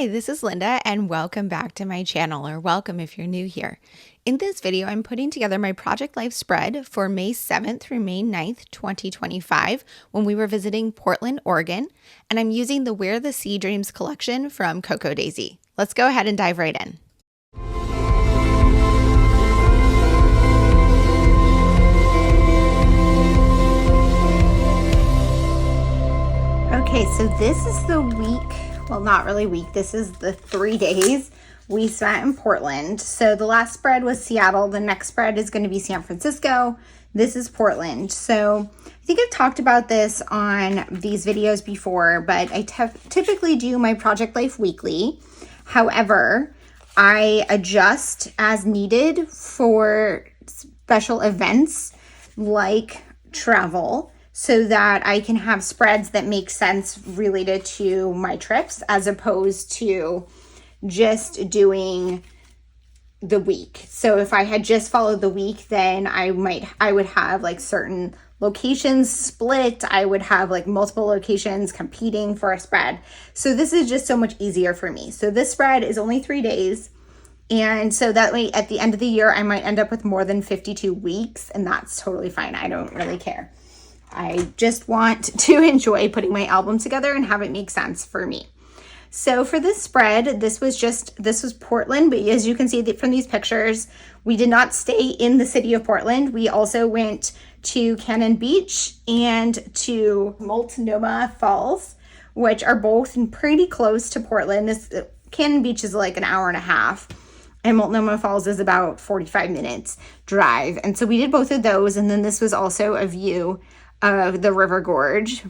Hi, this is Linda and welcome back to my channel, or welcome if you're new here. In this video, I'm putting together my Project Life spread for May 7th through May 9th, 2025, when we were visiting Portland, Oregon, and I'm using the Where the Sea Dreams collection from Coco Daisy. Let's go ahead and dive right in. Okay, so this is the week, well, not really week, this is the 3 days we spent in Portland. So the last spread was Seattle, the next spread is going to be San Francisco, this is Portland. So I think I've talked about this on these videos before, but I typically do my Project Life weekly. However, I adjust as needed for special events like travel, so that I can have spreads that make sense related to my trips as opposed to just doing the week. So if I had just followed the week, then I would have like certain locations split. I would have like multiple locations competing for a spread. So this is just so much easier for me. So this spread is only 3 days. And so that way at the end of the year, I might end up with more than 52 weeks, and that's totally fine. I don't really care. I just want to enjoy putting my album together and have it make sense for me. So for this spread, this was Portland, but as you can see from these pictures, we did not stay in the city of Portland. We also went to Cannon Beach and to Multnomah Falls, which are both pretty close to Portland. Cannon Beach is like an hour and a half, and Multnomah Falls is about 45 minutes drive. And so we did both of those, and then this was also a view of the River Gorge,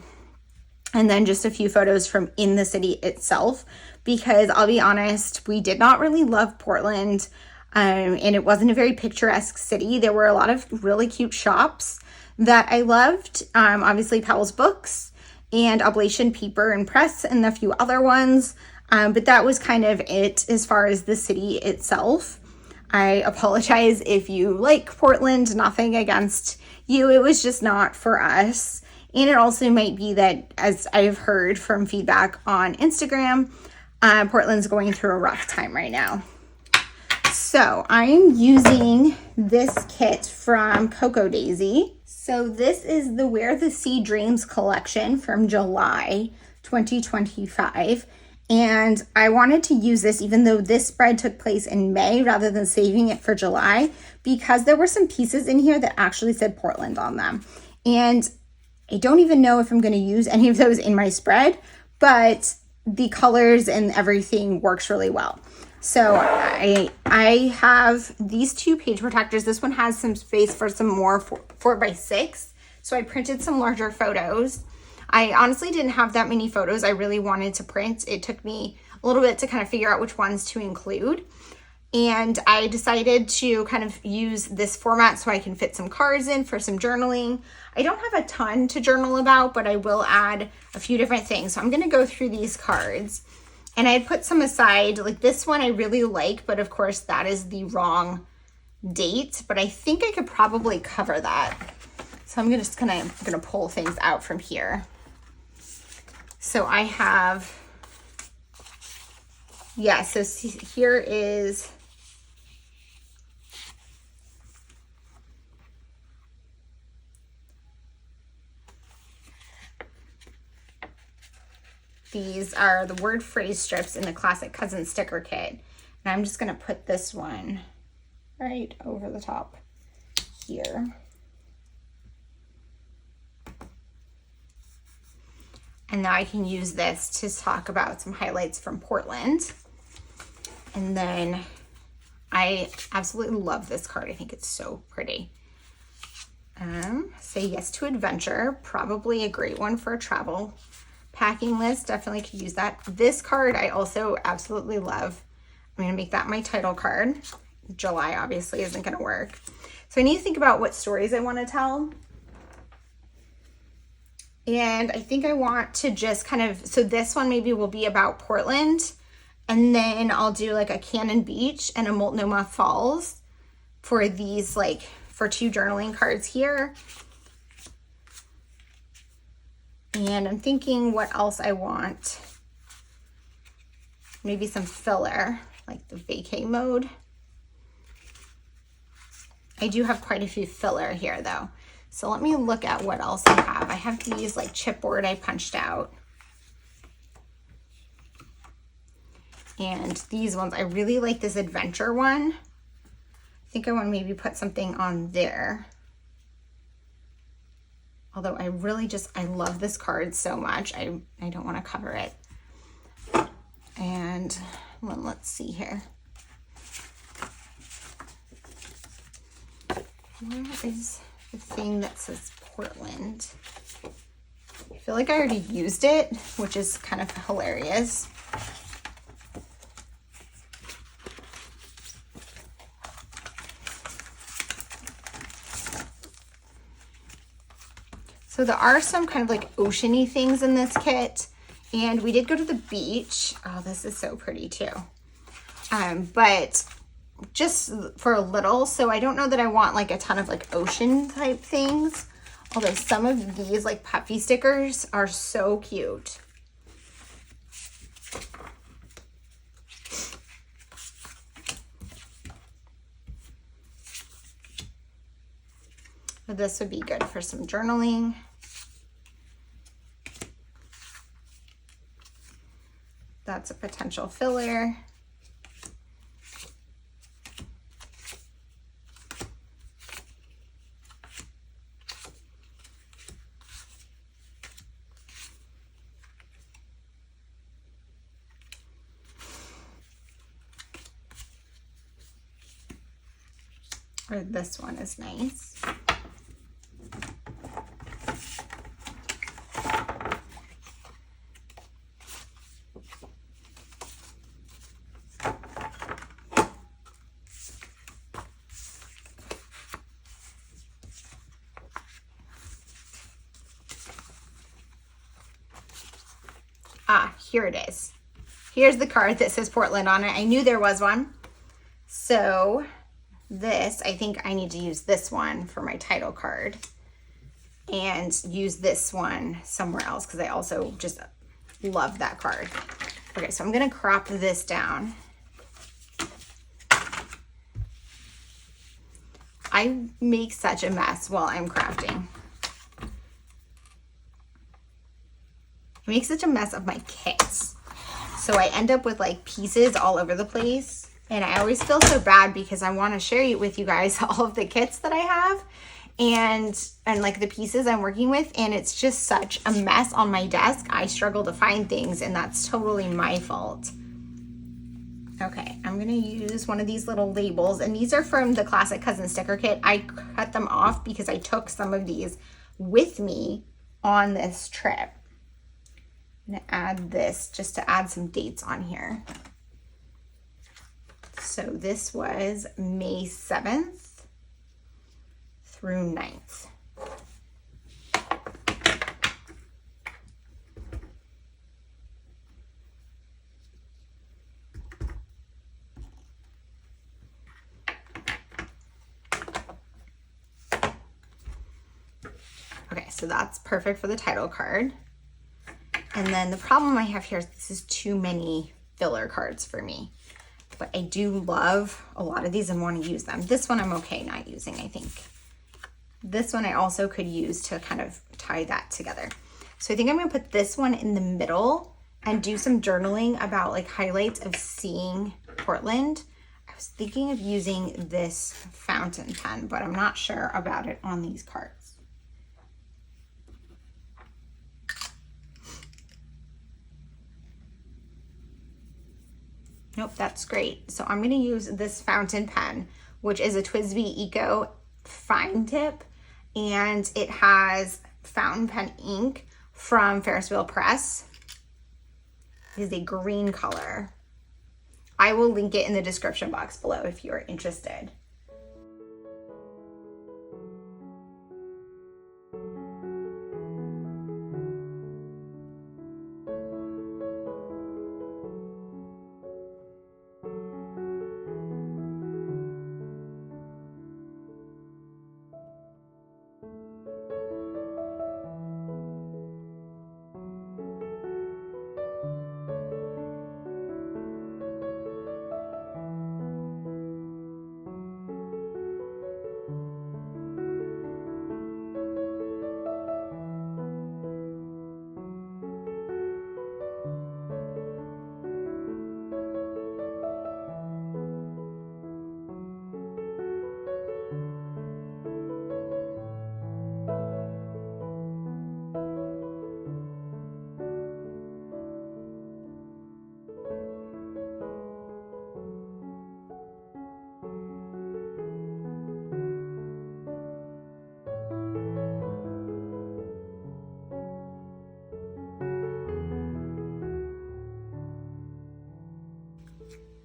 and then just a few photos from in the city itself, because I'll be honest, we did not really love Portland, and it wasn't a very picturesque city. There were a lot of really cute shops that I loved, obviously Powell's Books and Oblation Paper and Press and a few other ones, but that was kind of it as far as the city itself. I apologize if you like Portland, nothing against you. It was just not for us. And it also might be that, as I've heard from feedback on Instagram, Portland's going through a rough time right now. So I'm using this kit from Coco Daisy. So this is the Where the Sea Dreams collection from July 2025. And I wanted to use this, even though this spread took place in May rather than saving it for July, because there were some pieces in here that actually said Portland on them. And I don't even know if I'm going to use any of those in my spread, but the colors and everything works really well. So I have these two page protectors. This one has some space for some more 4x6. So I printed some larger photos. I honestly didn't have that many photos I really wanted to print. It took me a little bit to kind of figure out which ones to include. And I decided to kind of use this format so I can fit some cards in for some journaling. I don't have a ton to journal about, but I will add a few different things. So I'm going to go through these cards. And I had put some aside, like this one I really like, but of course that is the wrong date. But I think I could probably cover that. So I'm just gonna pull things out from here. So I have, yeah, so here is these are the word phrase strips in the classic cousin sticker kit. And I'm just gonna put this one right over the top here. And now I can use this to talk about some highlights from Portland. And then I absolutely love this card. I think it's so pretty. Say yes to adventure, probably a great one for a travel packing list. Definitely could use that. This card I also absolutely love. I'm gonna make that my title card. July obviously isn't gonna work. So I need to think about what stories I wanna tell. And I think I want to just kind of, so this one maybe will be about Portland, and then I'll do like a Cannon Beach and a Multnomah Falls for these, like for 2 journaling cards here. And I'm thinking what else I want maybe some filler, like the vacay mode. I do have quite a few filler here though. So let me look at what else I have. I have these like chipboard I punched out. And these ones, I really like this adventure one. I think I want to maybe put something on there. Although I really I love this card so much. I don't want to cover it. And well, let's see here. Where is the thing that says Portland? I feel like I already used it, which is kind of hilarious. So there are some kind of like oceany things in this kit. And we did go to the beach. Oh, this is so pretty too. But just for a little. So I don't know that I want like a ton of like ocean type things. Although some of these like puffy stickers are so cute. So this would be good for some journaling. That's a potential filler. Or this one is nice. Ah, here it is. Here's the card that says Portland on it. I knew there was one. So this, I think I need to use this one for my title card and use this one somewhere else because I also just love that card. Okay, so I'm gonna crop this down. I make such a mess while I'm crafting. I make such a mess of my kits. So I end up with like pieces all over the place. And I always feel so bad because I want to share with you guys all of the kits that I have and like the pieces I'm working with. And it's just such a mess on my desk. I struggle to find things and that's totally my fault. Okay, I'm gonna use one of these little labels and these are from the Classic Cousin sticker kit. I cut them off because I took some of these with me on this trip. I'm gonna add this just to add some dates on here. So this was May 7th through 9th. Okay, so that's perfect for the title card. And then the problem I have here is this is too many filler cards for me. But I do love a lot of these and want to use them. This one I'm okay not using, I think. This one I also could use to kind of tie that together. So I think I'm gonna put this one in the middle and do some journaling about like highlights of seeing Portland. I was thinking of using this fountain pen, but I'm not sure about it on these cards. Nope, that's great. So I'm gonna use this fountain pen, which is a TWSBI Eco Fine Tip, and it has fountain pen ink from Ferris Wheel Press. It is a green color. I will link it in the description box below if you're interested.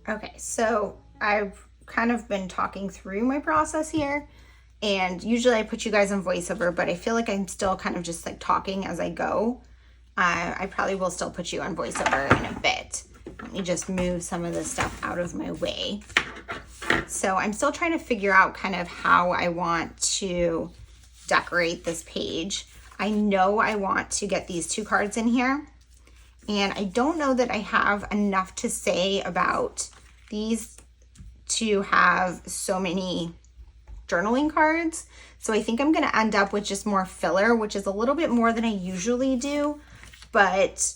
Okay, so I've kind of been talking through my process here, and usually I put you guys on voiceover, but I feel like I'm still kind of just like talking as I go. I probably will still put you on voiceover in a bit. Let me just move some of this stuff out of my way. So I'm still trying to figure out kind of how I want to decorate this page. I know I want to get these 2 cards in here, and I don't know that I have enough to say about these to have so many journaling cards. So I think I'm going to end up with just more filler, which is a little bit more than I usually do, but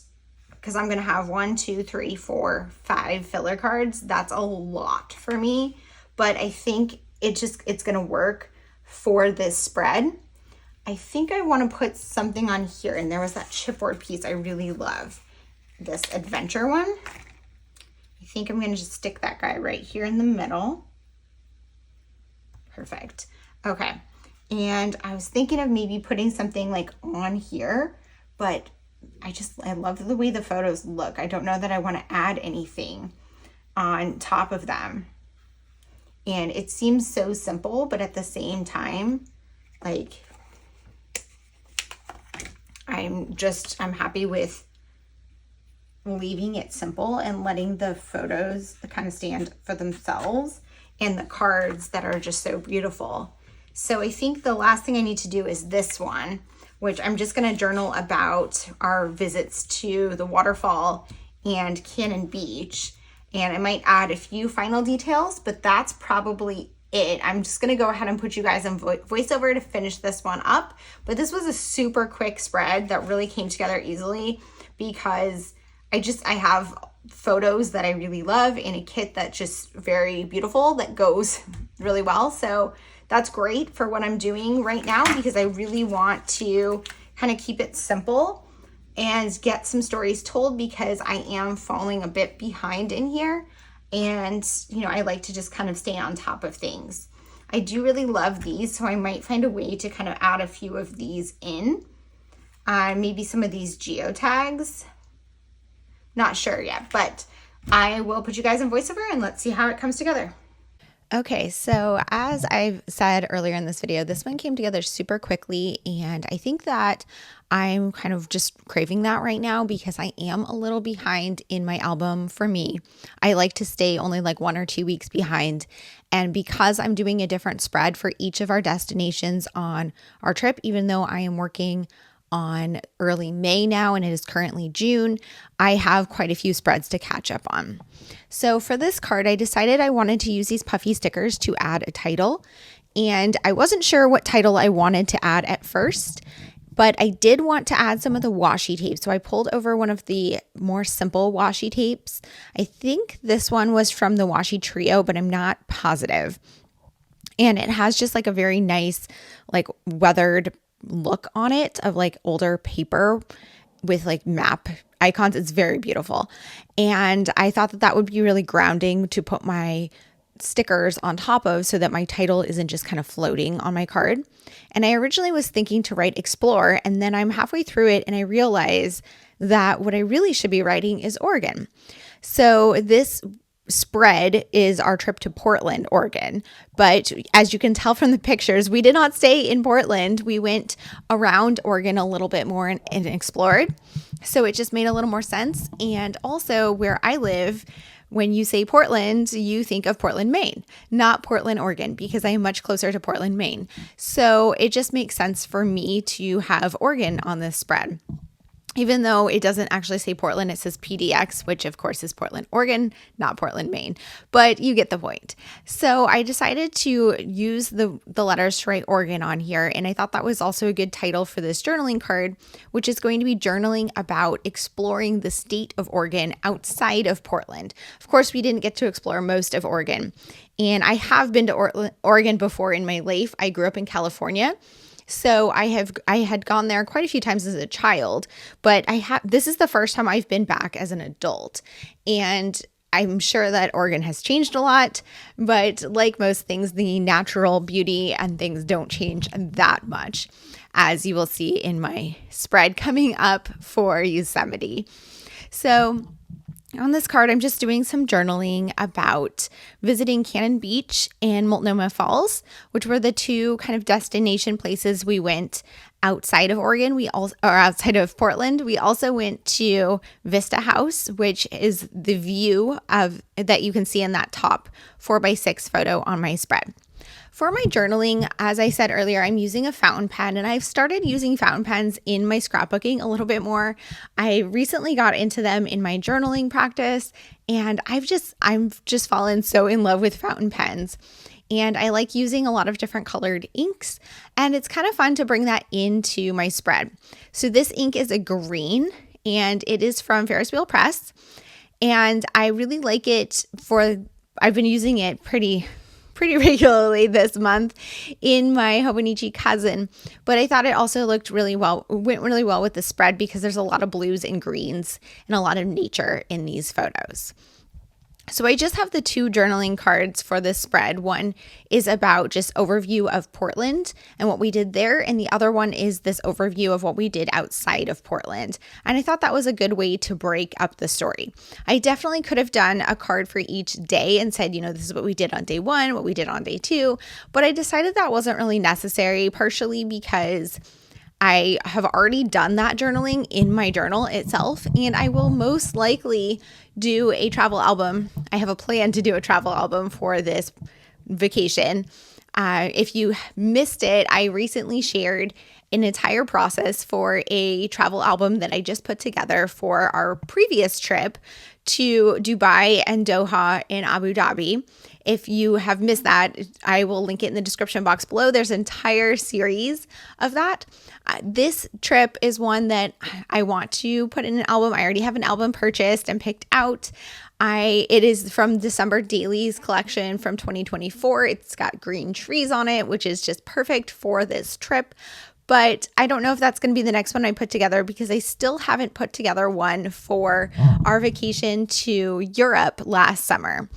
because I'm going to have 1, 2, 3, 4, 5 filler cards, that's a lot for me. But I think it's going to work for this spread. I think I want to put something on here, and there was that chipboard piece I really love, this adventure one. I think I'm going to just stick that guy right here in the middle. Perfect. Okay. And I was thinking of maybe putting something like on here, but I love the way the photos look. I don't know that I want to add anything on top of them. And it seems so simple, but at the same time, like, I'm happy with leaving it simple and letting the photos kind of stand for themselves and the cards that are just so beautiful. So I think the last thing I need to do is this one, which I'm just going to journal about our visits to the waterfall and Cannon Beach. And I might add a few final details, but that's probably it. I'm just going to go ahead and put you guys on voiceover to finish this one up. But this was a super quick spread that really came together easily because I have photos that I really love and a kit that's just very beautiful that goes really well. So that's great for what I'm doing right now because I really want to kind of keep it simple and get some stories told because I am falling a bit behind in here. And, I like to just kind of stay on top of things. I do really love these, so I might find a way to kind of add a few of these in. Maybe some of these geotags. Not sure yet, but I will put you guys in voiceover and let's see how it comes together. Okay, so as I've said earlier in this video, this one came together super quickly, and I think that I'm kind of just craving that right now because I am a little behind in my album for me. I like to stay only like 1 or 2 weeks behind, and because I'm doing a different spread for each of our destinations on our trip, even though I am working on early May now and it is currently June, I have quite a few spreads to catch up on. So for this card, I decided I wanted to use these puffy stickers to add a title, and I wasn't sure what title I wanted to add at first, but I did want to add some of the washi tape. So I pulled over one of the more simple washi tapes. I think this one was from the Washi Trio, but I'm not positive. And it has just like a very nice, like weathered look on it of like older paper with like map icons. It's very beautiful. And I thought that would be really grounding to put my stickers on top of so that my title isn't just kind of floating on my card. And I originally was thinking to write explore, and then I'm halfway through it and I realize that what I really should be writing is Oregon. So this spread is our trip to Portland, Oregon. But as you can tell from the pictures, we did not stay in Portland. We went around Oregon a little bit more and explored. So it just made a little more sense. And also where I live, when you say Portland, you think of Portland, Maine, not Portland, Oregon, because I am much closer to Portland, Maine. So it just makes sense for me to have Oregon on this spread. Even though it doesn't actually say Portland, it says PDX, which of course is Portland, Oregon, not Portland, Maine. But you get the point. So I decided to use the letters to write Oregon on here. And I thought that was also a good title for this journaling card, which is going to be journaling about exploring the state of Oregon outside of Portland. Of course, we didn't get to explore most of Oregon. And I have been to Oregon before in my life. I grew up in California. So I had gone there quite a few times as a child, but this is the first time I've been back as an adult. And I'm sure that Oregon has changed a lot, but like most things, the natural beauty and things don't change that much, as you will see in my spread coming up for Yosemite. So On this card, I'm just doing some journaling about visiting Cannon Beach and Multnomah Falls, which were the two kind of destination places we went outside of Oregon. Or outside of Portland. We also went to Vista House, which is the view of that you can see in that top 4x6 photo on my spread. For my journaling, as I said earlier, I'm using a fountain pen, and I've started using fountain pens in my scrapbooking a little bit more. I recently got into them in my journaling practice, and I'm just fallen so in love with fountain pens. And I like using a lot of different colored inks, and it's kind of fun to bring that into my spread. So this ink is a green, and it is from Ferris Wheel Press, and I really like it I've been using it pretty regularly this month in my Hobonichi cousin, but I thought it also went really well with the spread because there's a lot of blues and greens and a lot of nature in these photos. So I just have the two journaling cards for this spread. One is about just overview of Portland and what we did there. And the other one is this overview of what we did outside of Portland. And I thought that was a good way to break up the story. I definitely could have done a card for each day and said, this is what we did on day 1, what we did on day 2. But I decided that wasn't really necessary, partially because I have already done that journaling in my journal itself, and I will most likely do a travel album. I have a plan to do a travel album for this vacation. If you missed it, I recently shared an entire process for a travel album that I just put together for our previous trip to Dubai and Doha and Abu Dhabi. If you have missed that, I will link it in the description box below. There's an entire series of that. This trip is one that I want to put in an album. I already have an album purchased and picked out. It is from December Dailies collection from 2024. It's got green trees on it, which is just perfect for this trip. But I don't know if that's going to be the next one I put together because I still haven't put together one for our vacation to Europe last summer.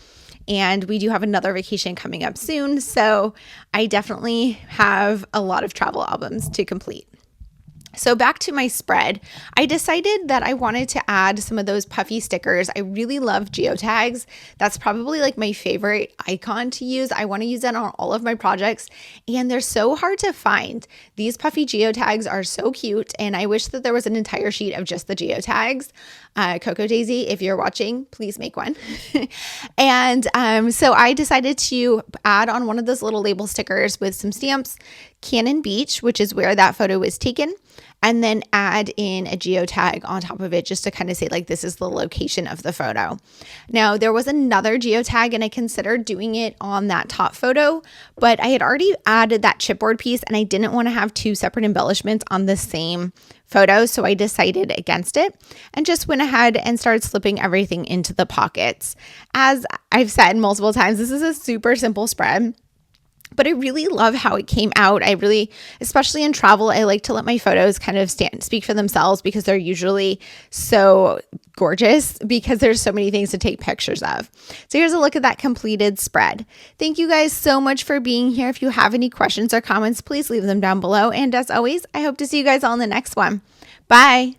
And we do have another vacation coming up soon. So I definitely have a lot of travel albums to complete. So back to my spread, I decided that I wanted to add some of those puffy stickers. I really love geotags. That's probably like my favorite icon to use. I want to use that on all of my projects, and they're so hard to find. These puffy geotags are so cute, and I wish that there was an entire sheet of just the geotags. Coco Daisy, if you're watching, please make one. And so I decided to add on one of those little label stickers with some stamps, Cannon Beach, which is where that photo was taken, and then add in a geotag on top of it just to kind of say like this is the location of the photo. Now there was another geotag and I considered doing it on that top photo, but I had already added that chipboard piece and I didn't want to have two separate embellishments on the same photo, so I decided against it and just went ahead and started slipping everything into the pockets. As I've said multiple times, this is a super simple spread, but I really love how it came out. Especially in travel, I like to let my photos kind of speak for themselves because they're usually so gorgeous because there's so many things to take pictures of. So here's a look at that completed spread. Thank you guys so much for being here. If you have any questions or comments, please leave them down below. And as always, I hope to see you guys all in the next one. Bye.